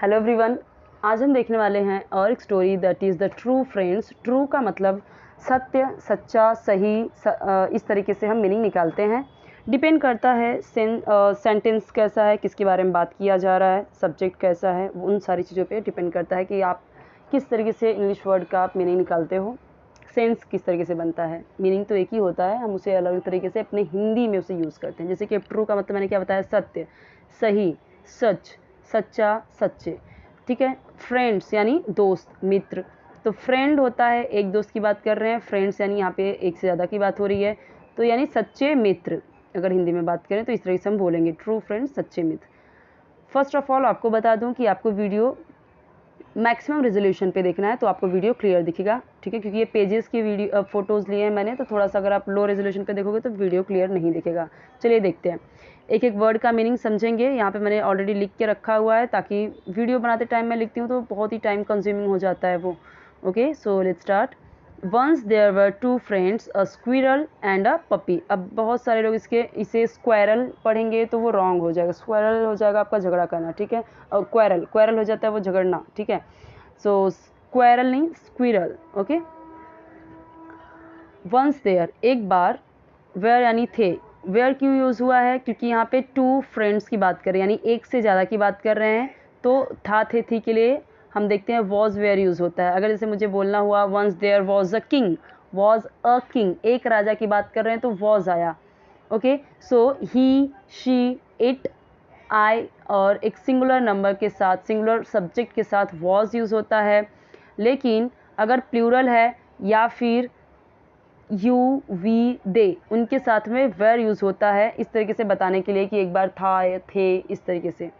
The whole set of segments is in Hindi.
हेलो एवरीवन, आज हम देखने वाले हैं और एक story that is the true friends. True का मतलब सत्य, सच्चा, सही। इस तरीके से हम मीनिंग निकालते हैं। डिपेंड करता है सेंटेंस कैसा है, किसके बारे में बात किया जा रहा है, सब्जेक्ट कैसा है, उन सारी चीज़ों पे डिपेंड करता है कि आप किस तरीके से इंग्लिश वर्ड का आप मीनिंग निकालते हो, सेंस किस तरीके से बनता है। मीनिंग तो एक ही होता है, हम उसे अलग अलग तरीके से अपने हिंदी में उसे यूज़ करते हैं। जैसे कि ट्रू का मतलब मैंने क्या बताया, सत्य, सही, सच, सच्चा, सच्चे। ठीक है। फ्रेंड्स यानी दोस्त, मित्र। तो फ्रेंड होता है एक दोस्त की बात कर रहे हैं, फ्रेंड्स यानी यहाँ पे एक से ज़्यादा की बात हो रही है, तो यानी सच्चे मित्र। अगर हिंदी में बात करें तो इस तरह से हम बोलेंगे, ट्रू फ्रेंड्स, सच्चे मित्र। फर्स्ट ऑफ ऑल आपको बता दूं कि आपको वीडियो मैक्सिमम रेजोल्यूशन पे देखना है तो आपको वीडियो क्लियर दिखेगा। ठीक है, क्योंकि ये पेजेस की वीडियो फ़ोटोज़ लिए हैं मैंने, तो थोड़ा सा अगर आप लो रेजोल्यूशन पे देखोगे तो वीडियो क्लियर नहीं दिखेगा। चलिए देखते हैं, एक एक वर्ड का मीनिंग समझेंगे। यहाँ पे मैंने ऑलरेडी लिख के रखा हुआ है, ताकि वीडियो बनाते टाइम मैं लिखती हूँ तो बहुत ही टाइम कंज्यूमिंग हो जाता है वो। Okay, so let's start. Once there were two friends, a squirrel and a puppy. अब बहुत सारे लोग इसे स्क्वायरल पढ़ेंगे तो वो रॉन्ग हो जाएगा। स्क्वायरल हो जाएगा आपका झगड़ा करना, ठीक है, और क्वायरल क्वायरल हो जाता है वो झगड़ना, ठीक है। सो स्क्वायरल नहीं, स्क्विरल। ओके। वंस देयर, एक बार। वेयर यानी थे। वेयर क्यों यूज़ हुआ है, क्योंकि यहाँ पे टू फ्रेंड्स की बात कर रहे हैं, यानी एक से ज़्यादा की बात कर रहे हैं। तो था, थे, थी के लिए हम देखते हैं वॉज वेयर यूज़ होता है। अगर जैसे मुझे बोलना हुआ once there was a king, was a king, एक राजा की बात कर रहे हैं तो वॉज आया। Okay, so he, she, it, I और एक सिंगुलर नंबर के साथ, सिंगुलर सब्जेक्ट के साथ वॉज यूज़ होता है। लेकिन अगर प्लूरल है या फिर यू, वी, दे, उनके साथ में वेर यूज़ होता है, इस तरीके से बताने के लिए कि एक बार था, थे, इस तरीके से।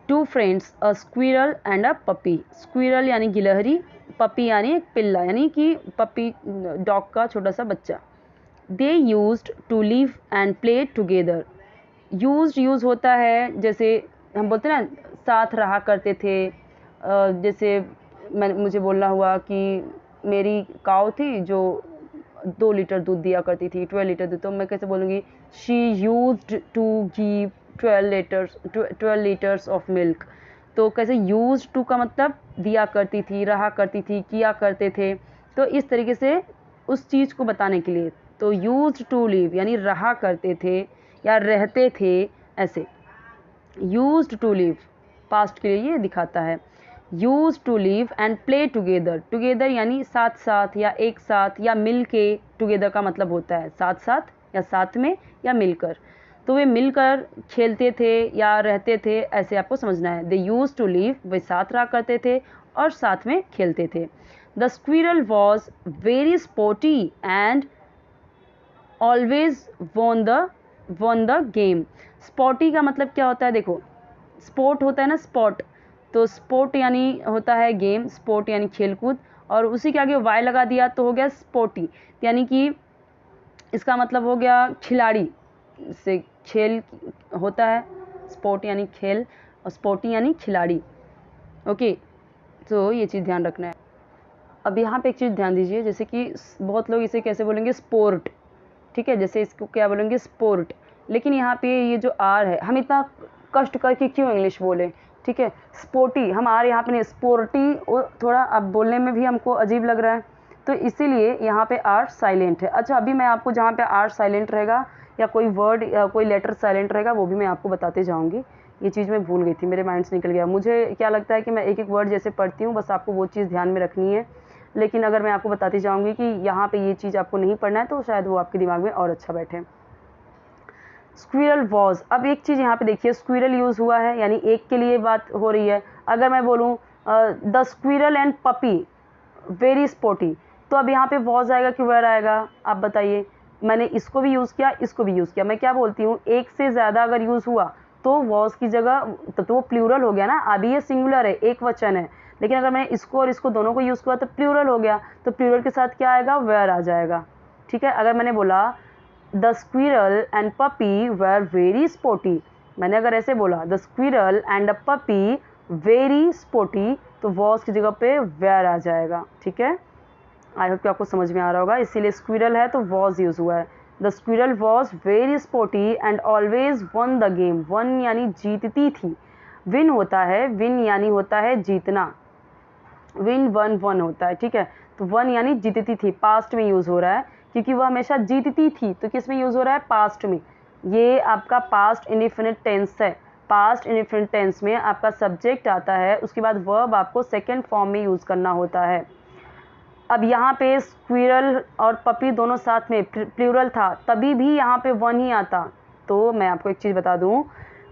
Two friends, a squirrel and a puppy. Squirrel यानी गिलहरी, पपी यानी एक पिल्ला, यानी कि पपी डॉग का छोटा सा बच्चा। They used to live and play together. Use होता है, जैसे हम बोलते हैं ना, साथ रहा करते थे। जैसे मुझे बोलना हुआ कि मेरी काऊ थी जो 2 लीटर दूध दिया करती थी, 12 लीटर दूध, तो मैं कैसे बोलूँगी, she used to give 12 litres of milk. तो कैसे, यूज्ड टू का मतलब दिया करती थी, रहा करती थी, किया करते थे। तो इस तरीके से उस चीज़ को बताने के लिए, तो यूज्ड टू लिव यानी रहा करते थे या रहते थे, ऐसे। यूज्ड टू लिव पास्ट के लिए ये दिखाता है। Use to live and play together. Together यानी साथ साथ या एक साथ या मिल के। टुगेदर का मतलब होता है साथ साथ या साथ में या मिलकर। तो वे मिलकर खेलते थे या रहते थे, ऐसे आपको समझना है। दे यूज टू लिव, वे साथ रहा करते थे और साथ में खेलते थे। The squirrel was very sporty and always won the game. Spotty का मतलब क्या होता है, देखो, स्पोर्ट होता है ना, स्पॉट, तो स्पोर्ट यानी होता है गेम, स्पोर्ट यानी खेलकूद, और उसी के आगे वाई लगा दिया तो हो गया स्पोर्टी, यानी कि इसका मतलब हो गया खिलाड़ी, से खेल होता है। स्पोर्ट यानी खेल और स्पोर्टी यानी खिलाड़ी। ओके, तो ये चीज़ ध्यान रखना है। अब यहाँ पे एक चीज़ ध्यान दीजिए, जैसे कि बहुत लोग इसे कैसे बोलेंगे, स्पोर्ट, ठीक है, जैसे इसको क्या बोलेंगे, स्पोर्ट। लेकिन यहाँ पे ये जो आर है, हम इतना कष्ट करके क्यों इंग्लिश बोले, ठीक है। स्पोर्टी, हम आर यहाँ पे नहीं, स्पोर्टी, थोड़ा अब बोलने में भी हमको अजीब लग रहा है, तो इसीलिए यहाँ पे आर साइलेंट है। अच्छा, अभी मैं आपको जहाँ पे आर साइलेंट रहेगा या कोई वर्ड या कोई लेटर साइलेंट रहेगा वो भी मैं आपको बताते जाऊँगी। ये चीज़ मैं भूल गई थी, मेरे माइंड से निकल गया। मुझे क्या लगता है कि मैं एक एक वर्ड जैसे पढ़ती हूँ, बस आपको वो चीज़ ध्यान में रखनी है। लेकिन अगर मैं आपको बताती जाऊँगी कि यहाँ पे ये चीज़ आपको नहीं पढ़ना है, तो शायद वो आपके दिमाग में और अच्छा बैठे। स्क्विरल वॉज, अब एक चीज़ यहाँ पे देखिए, स्क्विरल यूज़ हुआ है यानी एक के लिए बात हो रही है। अगर मैं बोलूँ the squirrel and puppy very sporty, तो अब यहाँ पे वॉज आएगा कि वेयर आएगा, आप बताइए। मैंने इसको भी यूज़ किया, इसको भी यूज़ किया। मैं क्या बोलती हूँ, एक से ज़्यादा अगर यूज़ हुआ तो वॉज की जगह तो वो प्लूरल हो गया ना। अभी ये सिंगुलर है, एक वचन है, लेकिन अगर मैंने इसको और इसको दोनों को यूज़ किया तो प्लूरल हो गया, तो प्लूरल के साथ क्या आएगा, वेयर आ जाएगा। ठीक है, अगर मैंने बोला the squirrel and puppy were very sporty, मैंने अगर ऐसे बोला the squirrel and a puppy very sporty, तो वॉज की जगह पे वेयर आ जाएगा। ठीक है, आई होप कि आपको समझ में आ रहा होगा, इसीलिए स्क्विरल है तो वॉज यूज़ हुआ है। The squirrel was very sporty and always won the game. One यानी जीतती थी, विन होता है, विन यानी होता है जीतना, विन वन वन होता है, ठीक है। तो वन यानी जीतती थी, पास्ट में यूज़ हो रहा है क्योंकि वह हमेशा जीतती थी, तो किस में यूज़ हो रहा है, पास्ट में। ये आपका पास्ट इंडेफिनिट टेंस है। पास्ट इंडेफिनिट टेंस में आपका सब्जेक्ट आता है, उसके बाद वर्ब आपको सेकेंड फॉर्म में यूज़ करना होता है। अब यहाँ पे स्क्विरल और पपी दोनों साथ में प्लूरल था, तभी भी यहाँ पे वन ही आता। तो मैं आपको एक चीज़ बता दूँ,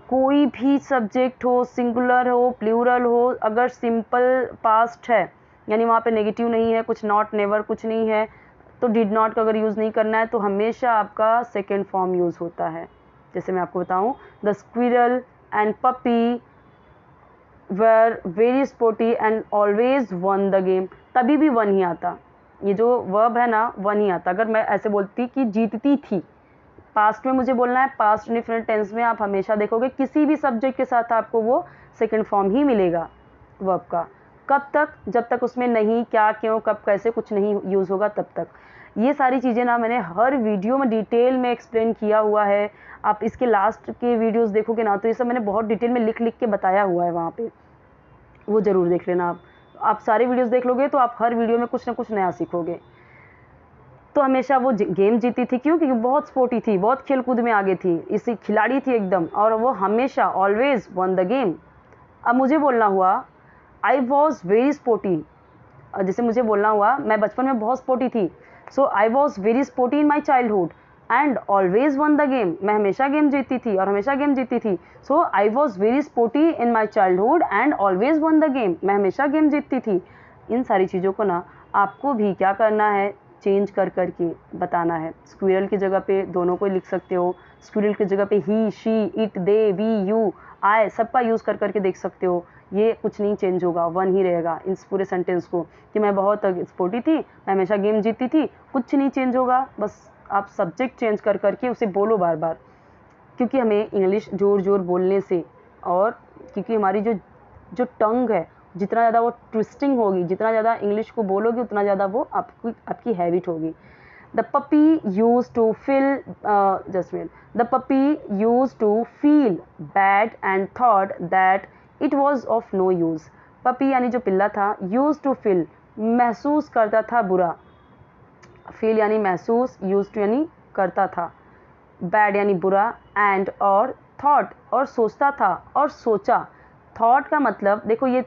कोई भी सब्जेक्ट हो, सिंगुलर हो, प्लूरल हो, अगर सिंपल पास्ट है यानी वहाँ पे नेगेटिव नहीं है, कुछ नॉट नेवर कुछ नहीं है, तो डिड नॉट का अगर यूज़ नहीं करना है तो हमेशा आपका सेकेंड फॉर्म यूज़ होता है। जैसे मैं आपको बताऊँ, the squirrel and puppy were very sporty and always won the game, तभी भी वन ही आता। ये जो वर्ब है ना, वन ही आता। अगर मैं ऐसे बोलती कि जीतती थी, पास्ट में मुझे बोलना है, पास्ट इंडेफिनिट टेंस में आप हमेशा देखोगे किसी भी सब्जेक्ट के साथ आपको वो सेकंड फॉर्म ही मिलेगा वर्ब का। कब तक, जब तक उसमें नहीं, क्या, क्यों, कब, कैसे कुछ नहीं यूज़ होगा तब तक। ये सारी चीज़ें ना मैंने हर वीडियो में डिटेल में एक्सप्लेन किया हुआ है। आप इसके लास्ट के वीडियोज़ देखोगे ना तो ये सब मैंने बहुत डिटेल में लिख लिख के बताया हुआ है वहाँ पर, वो ज़रूर देख लेना आप सारे वीडियोज़ देख लोगे तो आप हर वीडियो में कुछ ना कुछ नया सीखोगे। तो हमेशा वो गेम जीती थी, क्यों, क्योंकि बहुत स्पोर्टी थी, बहुत खेल कूद में आगे थी, इसी खिलाड़ी थी एकदम, और वो हमेशा ऑलवेज वन द गेम। अब मुझे बोलना हुआ आई वॉज वेरी स्पोर्टी, जैसे मुझे बोलना हुआ मैं बचपन में बहुत स्पोर्टी थी, so I was very sporty in my childhood and always won the game, मैं हमेशा गेम जीतती थी और हमेशा गेम जीतती थी। So I was very sporty in my childhood and always won the game, मैं हमेशा गेम जीतती थी। इन सारी चीज़ों को ना आपको भी क्या करना है, चेंज कर कर के बताना है। स्क्विरल की जगह पे दोनों को लिख सकते हो, स्क्विरल की जगह पे he, she, it, they, we, you, I, सबका यूज़ कर कर के देख सकते हो। ये कुछ नहीं चेंज होगा, वन ही रहेगा इस पूरे सेंटेंस को, कि मैं बहुत स्पोर्टी थी, मैं हमेशा गेम जीतती थी, कुछ नहीं चेंज होगा। बस आप सब्जेक्ट चेंज कर कर के उसे बोलो बार बार, क्योंकि हमें इंग्लिश जोर जोर बोलने से, और क्योंकि हमारी जो जो टंग है, जितना ज़्यादा वो ट्विस्टिंग होगी, जितना ज़्यादा इंग्लिश को बोलोगे उतना ज़्यादा वो आपकी हैबिट होगी। The puppy use to feel the puppy use to feel bad and thought that it was of no use. Puppy यानी जो पिल्ला था, यूज टू फील महसूस करता था बुरा, फील यानी महसूस, यूज टू यानी करता था, बैड यानी बुरा, एंड और थॉट और सोचता था और सोचा। थॉट का मतलब देखो, ये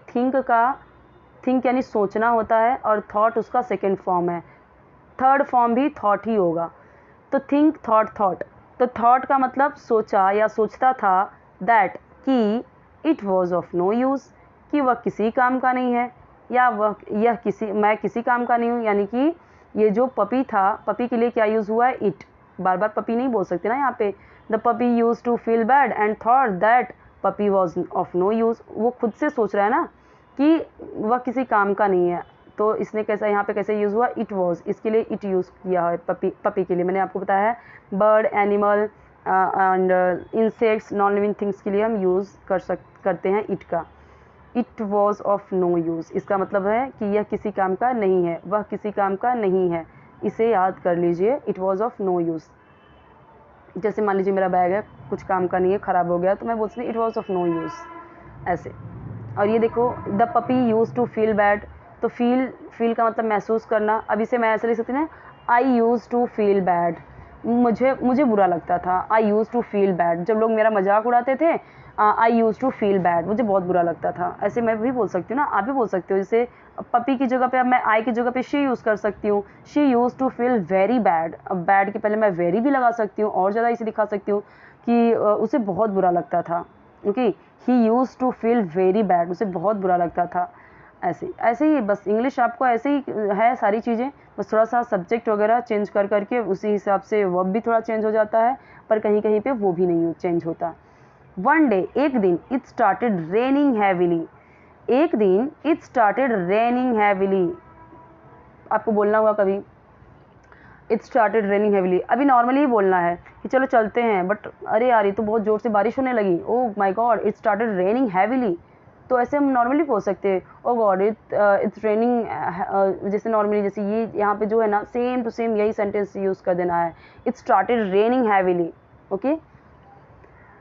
थिंक यानी सोचना होता है, और थॉट उसका सेकेंड फॉर्म है, थर्ड फॉर्म भी थॉट ही होगा। तो थिंक, थॉट, थॉट, तो थॉट का मतलब सोचा या सोचता था, दैट कि it was of no use, कि वह किसी काम का नहीं है, या मैं किसी काम का नहीं हूँ, यानी कि ये जो पपी था, पपी के लिए क्या यूज़ हुआ है, इट, बार बार पपी नहीं बोल सकते ना यहाँ पे। The puppy use to feel bad and thought that puppy was of no use, वो खुद से सोच रहा है ना कि वह किसी काम का नहीं है, तो इसने कैसा यहाँ पे कैसे यूज़ हुआ, इट वॉज, इसके लिए इट यूज़ किया है पपी के लिए। मैंने आपको बताया है bird, animal and insects, non living things के लिए हम यूज़ करते हैं इट का। It was of no use, इसका मतलब है कि यह किसी काम का नहीं है, वह किसी काम का नहीं है, इसे याद कर लीजिए, it was of no use. जैसे मान लीजिए मेरा बैग है, कुछ काम का नहीं है, ख़राब हो गया, तो मैं बोलती हूँ it was of no use, ऐसे। और ये देखो, the puppy use to feel bad, तो फील का मतलब महसूस करना। अब इसे मैं ऐसे लिख सकती हूँ ना, आई यूज़ टू फील बैड, मुझे बुरा लगता था, आई यूज़ टू फील बैड, जब लोग मेरा मजाक उड़ाते थे, आई यूज़ टू फील बैड, मुझे बहुत बुरा लगता था। ऐसे मैं भी बोल सकती हूँ ना, आप भी बोल सकते हो। जैसे पपी की जगह पे अब मैं आई की जगह पे शी यूज़ कर सकती हूँ, she use to feel very bad. अब बैड के पहले मैं वेरी भी लगा सकती हूँ, और ज़्यादा इसे दिखा सकती हूँ कि उसे बहुत बुरा लगता था, okay. He use to feel very bad, उसे बहुत बुरा लगता था। ऐसे ही बस इंग्लिश आपको ऐसे ही है सारी चीज़ें, बस थोड़ा सा सब्जेक्ट वगैरह चेंज कर करके उसी हिसाब से वर्ब भी थोड़ा चेंज हो जाता है, पर कहीं कहीं पे वो भी नहीं चेंज होता। वन डे, एक दिन, इट स्टार्टेड रेनिंग हैविली, एक दिन इट स्टार्टेड रेनिंग हैविली, आपको बोलना हुआ कभी इट स्टार्टेड रेनिंग हैविली। अभी नॉर्मली ही बोलना है कि चलो चलते हैं, बट अरे यार ये तो बहुत ज़ोर से बारिश होने लगी, oh my god it started raining heavily, तो ऐसे हम नॉर्मली बोल सकते हैं, ओ गॉड इट्स रेनिंग, जैसे नॉर्मली, जैसे ये यहाँ पे जो है ना, सेम टू सेम यही सेंटेंस यूज़ कर देना है, it started raining heavily, okay.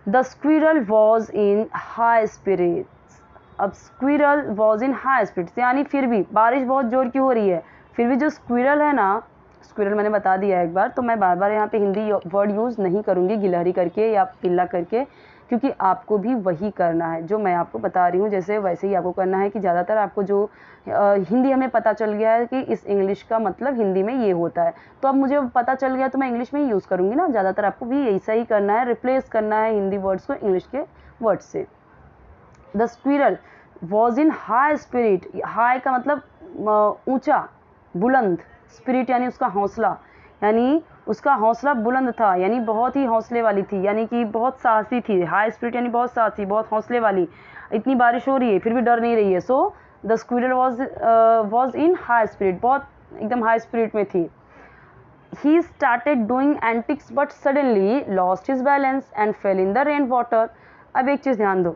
The squirrel was in high spirits. अब squirrel was in high spirits यानी फिर भी बारिश बहुत जोर की हो रही है, फिर भी जो स्क्विरल है ना, स्क्विरल मैंने बता दिया एक बार, तो मैं बार बार यहाँ पे हिंदी वर्ड यूज़ नहीं करूँगी गिलहरी करके या पिल्ला करके, क्योंकि आपको भी वही करना है जो मैं आपको बता रही हूँ, जैसे वैसे ही आपको करना है कि ज़्यादातर आपको जो हिंदी हमें पता चल गया है कि इस इंग्लिश का मतलब हिंदी में ये होता है, तो अब मुझे पता चल गया तो मैं इंग्लिश में ही यूज़ करूँगी ना, ज़्यादातर आपको भी ऐसा ही करना है, रिप्लेस करना है हिंदी वर्ड्स को इंग्लिश के वर्ड्स से। The squirrel was in high spirit, high का मतलब ऊंचा, बुलंद, स्पिरिट यानी उसका हौसला, यानी उसका हौसला बुलंद था, यानी बहुत ही हौसले वाली थी, यानी कि बहुत साहसी थी। हाई स्पिरिट यानी बहुत साहसी, बहुत हौसले वाली। इतनी बारिश हो रही है फिर भी डर नहीं रही है। So the squirrel was in high spirit, बहुत एकदम हाई स्पिरिट में थी। He started doing antics but suddenly lost his balance and fell in the rain water। अब एक चीज़ ध्यान दो,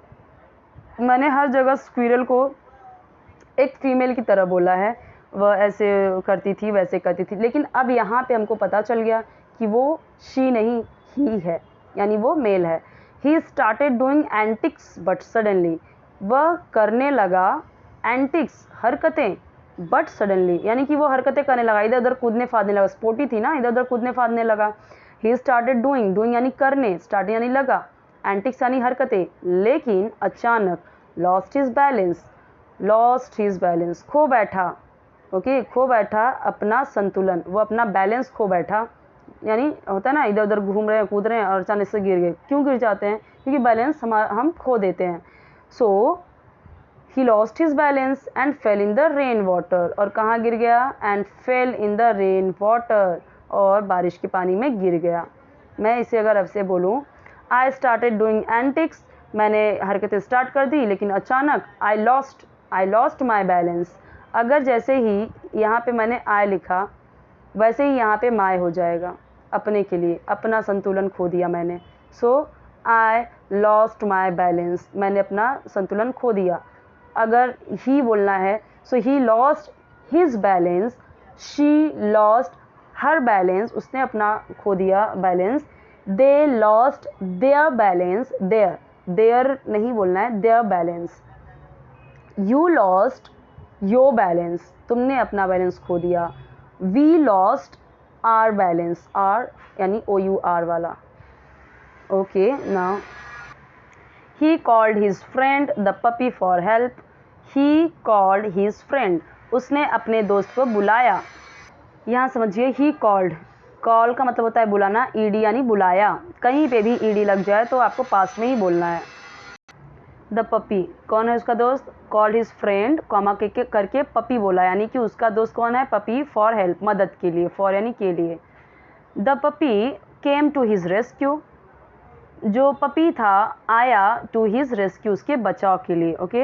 मैंने हर जगह स्क्विरल को एक फीमेल की तरह बोला है, वह ऐसे करती थी वैसे करती थी, लेकिन अब यहाँ पे हमको पता चल गया कि वो शी नहीं ही है, यानी वो मेल है। He started doing antics but suddenly, वह करने लगा एंटिक्स हरकतें, बट सडनली यानी कि वो हरकतें करने लगा, इधर उधर कूदने फादने लगा, स्पोर्टी थी ना, इधर उधर कूदने फादने लगा। ही स्टार्टेड डूइंग, डूइंग यानी करने, स्टार्ट यानी लगा, एंटिक्स यानी हरकतें, लेकिन अचानक lost his balance, lost his balance खो बैठा, ओके खो बैठा अपना संतुलन, वो अपना बैलेंस खो बैठा, यानी होता है ना इधर उधर घूम रहे हैं कूद रहे हैं और अचानक से गिर गए। क्यों गिर जाते हैं? क्योंकि बैलेंस हम खो देते हैं। So he lost his balance and fell in the rain water, और कहाँ गिर गया? And fell in the rain water, और बारिश के पानी में गिर गया। मैं इसे अगर अब से बोलूँ, आई स्टार्टेड डूइंग एंटिक्स, मैंने हरकतें स्टार्ट कर दी, लेकिन अचानक आई लॉस्ट माई बैलेंस। अगर जैसे ही यहाँ पे मैंने आई लिखा, वैसे ही यहाँ पे माई हो जाएगा, अपने के लिए, अपना संतुलन खो दिया मैंने। सो आई लॉस्ट माई बैलेंस, मैंने अपना संतुलन खो दिया। अगर ही बोलना है, so he lost his balance, she lost her balance, उसने अपना खो दिया balance. They lost their balance, their नहीं बोलना है, their balance. You lost your balance, तुमने अपना बैलेंस खो दिया। We lost our balance, our यानी OUR वाला। Okay now he called his friend the puppy for help, he called his friend, उसने अपने दोस्त को बुलाया। यहाँ समझिए, ही कॉल्ड, कॉल का मतलब होता है बुलाना, ED यानी बुलाया, कहीं पे भी ED लग जाए तो आपको पास्ट में ही बोलना है। द पपी, कौन है उसका दोस्त? कॉल्ड हिज फ्रेंड, कॉमा करके पपी बोला, यानी कि उसका दोस्त कौन है? पपी, फॉर हेल्प, मदद के लिए, फॉर यानी के लिए। The puppy came to his rescue, जो पपी था आया टू हिज रेस्क्यू, उसके बचाव के लिए। ओके,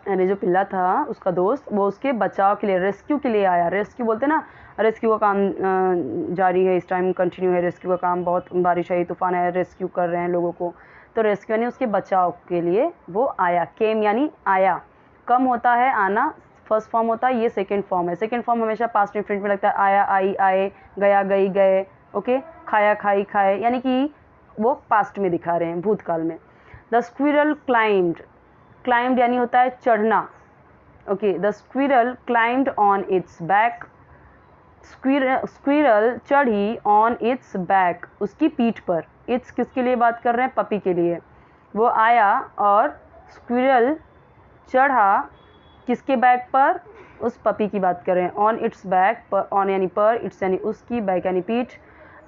यानी जो पिल्ला था उसका दोस्त, वो उसके बचाव के लिए, रेस्क्यू के लिए आया। रेस्क्यू बोलते हैं ना, रेस्क्यू का काम जारी है इस टाइम, कंटिन्यू है रेस्क्यू का काम, बहुत बारिश आई, तूफान है, रेस्क्यू कर रहे हैं लोगों को, तो रेस्क्यू यानी उसके बचाव के लिए वो आया। केम यानी आया, कम होता है आना, फर्स्ट फॉर्म होता है, ये सेकंड फॉर्म है। सेकंड फॉर्म हमेशा पास्ट इंफिनिट में लगता है, आया आई आए, गया गई गए, ओके, खाया खाई खाए, यानी कि वो पास्ट में दिखा रहे हैं, भूतकाल में। द स्क्विरल क्लाइम्ड, क्लाइम्ड यानी होता है चढ़ना, okay. The squirrel climbed on it's back, squirrel चढ़ी ऑन इट्स बैक, उसकी पीठ पर। इट्स किसके लिए बात कर रहे हैं? पपी के लिए। वो आया और स्क्विरल चढ़ा किसके बैक पर? उस पपी की बात कर रहे हैं। ऑन इट्स बैक, ऑन यानी पर, इट्स यानी उसकी, बैक यानी पीठ।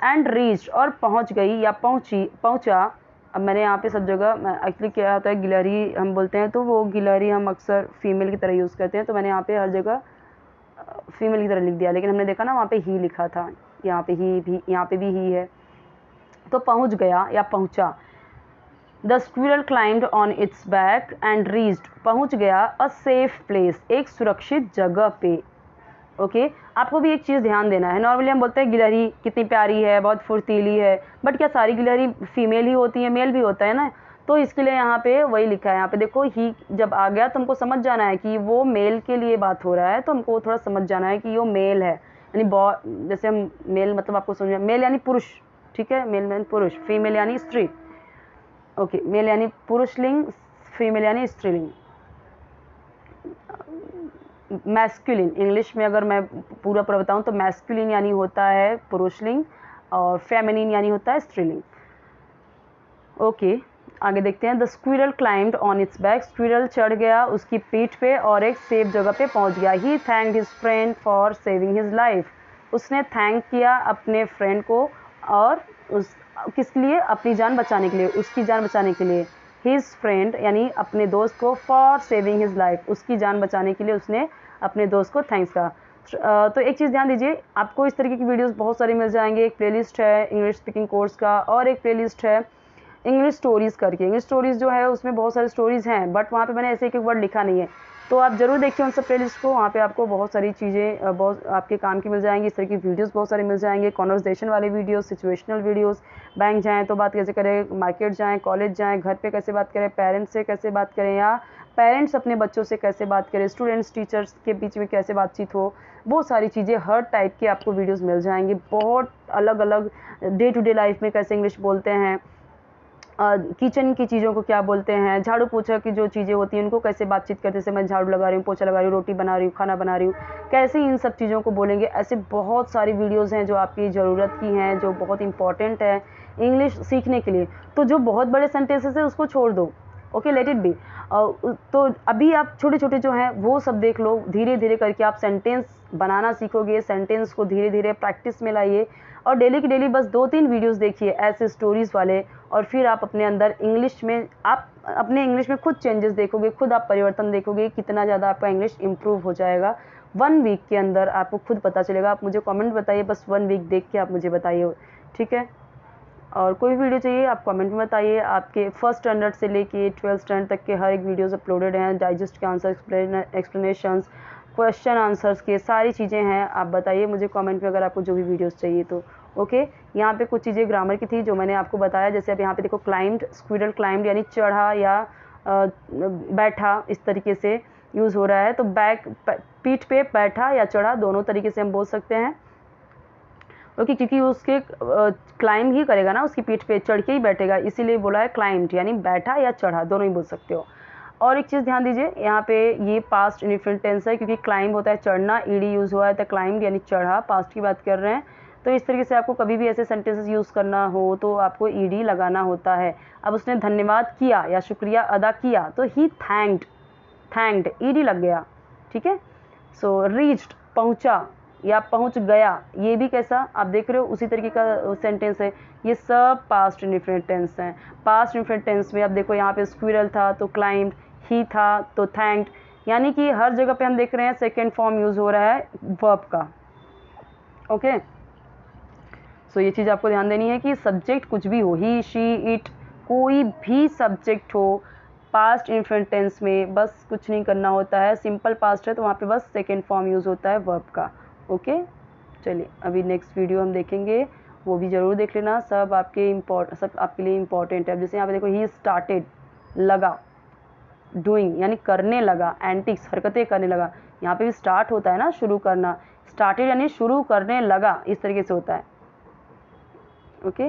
एंड रीच्ड, और पहुंच गई या पहुंचा। अब मैंने यहाँ पे सब जगह एक्चुअली क्या होता है, गिलहरी हम बोलते हैं तो वो गिलहरी हम अक्सर फीमेल की तरह यूज़ करते हैं, तो मैंने यहाँ पे हर जगह फीमेल की तरह लिख दिया, लेकिन हमने देखा ना वहाँ पे ही लिखा था, यहाँ पे ही भी, यहाँ पे भी ही है, तो पहुँच गया या पहुँचा। The squirrel climbed on it's back and reached, पहुँच गया अ सेफ प्लेस, एक सुरक्षित जगह पे। ओके, आपको भी एक चीज़ ध्यान देना है, नॉर्मली हम बोलते हैं गिलहरी कितनी प्यारी है, बहुत फुर्तीली है, बट क्या सारी गिलहरी फीमेल ही होती है? मेल भी होता है ना, तो इसके लिए यहाँ पे वही लिखा है। यहाँ पे देखो, ही जब आ गया तो हमको समझ जाना है कि वो मेल के लिए बात हो रहा है, तो हमको थोड़ा समझ जाना है कि वो मेल है, यानी जैसे हम मेल मतलब आपको समझ, मेल यानी पुरुष, ठीक है, मेल यानी पुरुष, फीमेल यानी स्त्री। ओके, मेल यानी पुरुषलिंग, फीमेल यानी स्त्रीलिंग। मैस्कुलिन, इंग्लिश में अगर मैं पूरा बताऊं तो मैस्कुलिन यानी होता है पुरुषलिंग और फेमिनिन यानी होता है स्त्रीलिंग। ओके, आगे देखते हैं। The squirrel climbed on it's back, squirrel चढ़ गया उसकी पीठ पे और एक सेफ जगह पे पहुंच गया। He thanked his friend for saving his life, उसने थैंक किया अपने फ्रेंड को, और उस किस लिए, अपनी जान बचाने के लिए, उसकी जान बचाने के लिए। हिज फ्रेंड यानी अपने दोस्त को, फॉर सेविंग हिज लाइफ, उसकी जान बचाने के लिए उसने अपने दोस्त को थैंक्स कहा। तो एक चीज़ ध्यान दीजिए, आपको इस तरीके की वीडियोस बहुत सारी मिल जाएंगे। एक प्लेलिस्ट है इंग्लिश स्पीकिंग कोर्स का, और एक प्लेलिस्ट है इंग्लिश स्टोरीज़ करके। इंग्लिश स्टोरीज़ जो है उसमें बहुत सारी स्टोरीज़ हैं, बट वहाँ पे मैंने ऐसे एक एक वर्ड लिखा नहीं है, तो आप ज़रूर देखिए उन सब प्लेलिस्ट को। वहाँ पे आपको बहुत सारी चीज़ें बहुत आपके काम की मिल जाएंगी। इस तरह की वीडियोस बहुत सारे मिल जाएंगे, कॉन्वर्सेशन वाले वीडियोस, सिचुएशनल वीडियोस, बैंक जाएँ तो बात कैसे करें, मार्केट जाएँ, कॉलेज जाएँ, घर पे कैसे बात करें, पेरेंट्स से कैसे बात करें, या पेरेंट्स अपने बच्चों से कैसे बात करें, स्टूडेंट्स टीचर्स के बीच में कैसे बातचीत हो, बहुत सारी चीज़ें, हर टाइप की आपको वीडियोज़ मिल जाएंगी। बहुत अलग अलग डे टू डे लाइफ में कैसे इंग्लिश बोलते हैं, किचन की चीज़ों को क्या बोलते हैं, झाड़ू पोछा की जो चीज़ें होती हैं उनको कैसे बातचीत करते, जैसे मैं झाड़ू लगा रही हूँ, पोछा लगा रही हूँ, रोटी बना रही हूँ, खाना बना रही हूँ, कैसे इन सब चीज़ों को बोलेंगे। ऐसे बहुत सारी वीडियोज़ हैं जो आपकी ज़रूरत की हैं, जो बहुत इंपॉर्टेंट है इंग्लिश सीखने के लिए। तो जो बहुत बड़े सेंटेंसेस है उसको छोड़ दो, ओके, लेट इट बी। तो अभी आप छोटे छोटे जो हैं वो सब देख लो, धीरे धीरे करके आप सेंटेंस बनाना सीखोगे। सेंटेंस को धीरे धीरे प्रैक्टिस में लाइए, और डेली की डेली बस 2-3 वीडियोस देखिए ऐसे स्टोरीज़ वाले, और फिर आप अपने अंदर इंग्लिश में, आप अपने इंग्लिश में खुद चेंजेस देखोगे, खुद आप परिवर्तन देखोगे, कितना ज़्यादा आपका इंग्लिश इम्प्रूव हो जाएगा। 1 वीक के अंदर आपको खुद पता चलेगा। आप मुझे कमेंट बताइए, बस 1 वीक देख के आप मुझे बताइए, ठीक है। और कोई वीडियो चाहिए आप कमेंट में बताइए। आपके फर्स्ट स्टैंडर्ड से लेके 12th स्टैंडर्ड तक के हर एक वीडियोस अपलोडेड हैं, डाइजेस्ट के आंसर, एक्सप्लेनेशंस, क्वेश्चन आंसर्स के, सारी चीज़ें हैं। आप बताइए मुझे कमेंट में अगर आपको जो भी वीडियोस चाहिए तो, ओके। यहाँ पे कुछ चीज़ें ग्रामर की थी जो मैंने आपको बताया, जैसे अब यहाँ पे देखो क्लाइम्ड, स्क्विरल क्लाइम्ड यानी चढ़ा या बैठा, इस तरीके से यूज़ हो रहा है। तो बैक, पीठ पे बैठा या चढ़ा, दोनों तरीके से हम बोल सकते हैं, ओके, क्योंकि उसके क्लाइम ही करेगा ना, उसकी पीठ पे चढ़ के ही बैठेगा, इसीलिए बोला है क्लाइम्ड, यानी बैठा या चढ़ा, दोनों ही बोल सकते हो। और एक चीज़ ध्यान दीजिए, यहाँ पे ये पास्ट इंडिफरेंट टेंस है, क्योंकि क्लाइम होता है चढ़ना, ईडी यूज़ हुआ है, तो क्लाइम्ड यानी चढ़ा, पास्ट की बात कर रहे हैं। तो इस तरीके से आपको कभी भी ऐसे सेंटेंसेस यूज़ करना हो तो आपको ईडी लगाना होता है। अब उसने धन्यवाद किया या शुक्रिया अदा किया, तो ही थैंक्ड, थैंक्ड ईडी लग गया, ठीक है। सो रीच्ड, पहुँचा या पहुंच गया, ये भी कैसा आप देख रहे हो, उसी तरीके का सेंटेंस है। ये सब पास्ट इंडिफरेंट टेंस हैं। पास्ट इंडिफरेंट टेंस में आप देखो, यहाँ पे स्क्विरल था तो क्लाइम्ड, ही था तो थैंक्ड, यानी कि हर जगह पे हम देख रहे हैं सेकेंड फॉर्म यूज़ हो रहा है वर्ब का, ओके। सो ये चीज़ आपको ध्यान देनी है कि सब्जेक्ट कुछ भी हो, ही, शी, इट, कोई भी सब्जेक्ट हो, पास्ट इंडिफरेंट टेंस में बस कुछ नहीं करना होता है। सिंपल पास्ट है तो वहाँ पे बस सेकेंड फॉर्म यूज़ होता है वर्ब का, ओके। चलिए अभी नेक्स्ट वीडियो हम देखेंगे, वो भी ज़रूर देख लेना, सब आपके लिए इम्पॉर्टेंट है। जैसे यहाँ पे देखो, ही स्टार्टेड, लगा, डूइंग यानी करने लगा, एंटिक्स हरकतें करने लगा, यहाँ पे भी स्टार्ट होता है ना, शुरू करना, स्टार्टेड यानी शुरू करने लगा, इस तरीके से होता है, ओके।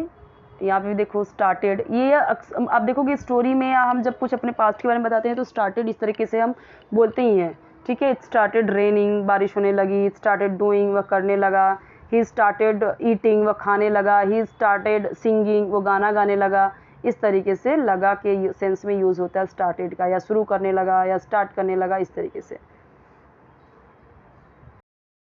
यहाँ पे भी देखो स्टार्टेड, ये आप देखोगे स्टोरी में या हम जब कुछ अपने पास्ट के बारे में बताते हैं तो स्टार्टेड इस तरीके से हम बोलते ही हैं, ठीक है। इट स्टार्टेड रेनिंग, बारिश होने लगी, इट स्टार्टेड डूइंग, वह करने लगा, ही स्टार्टेड ईटिंग, वह खाने लगा, ही स्टार्टेड सिंगिंग, वो गाना गाने लगा। इस तरीके से लगा के सेंस में यूज़ होता है स्टार्टेड का, या शुरू करने लगा या स्टार्ट करने लगा, इस तरीके से।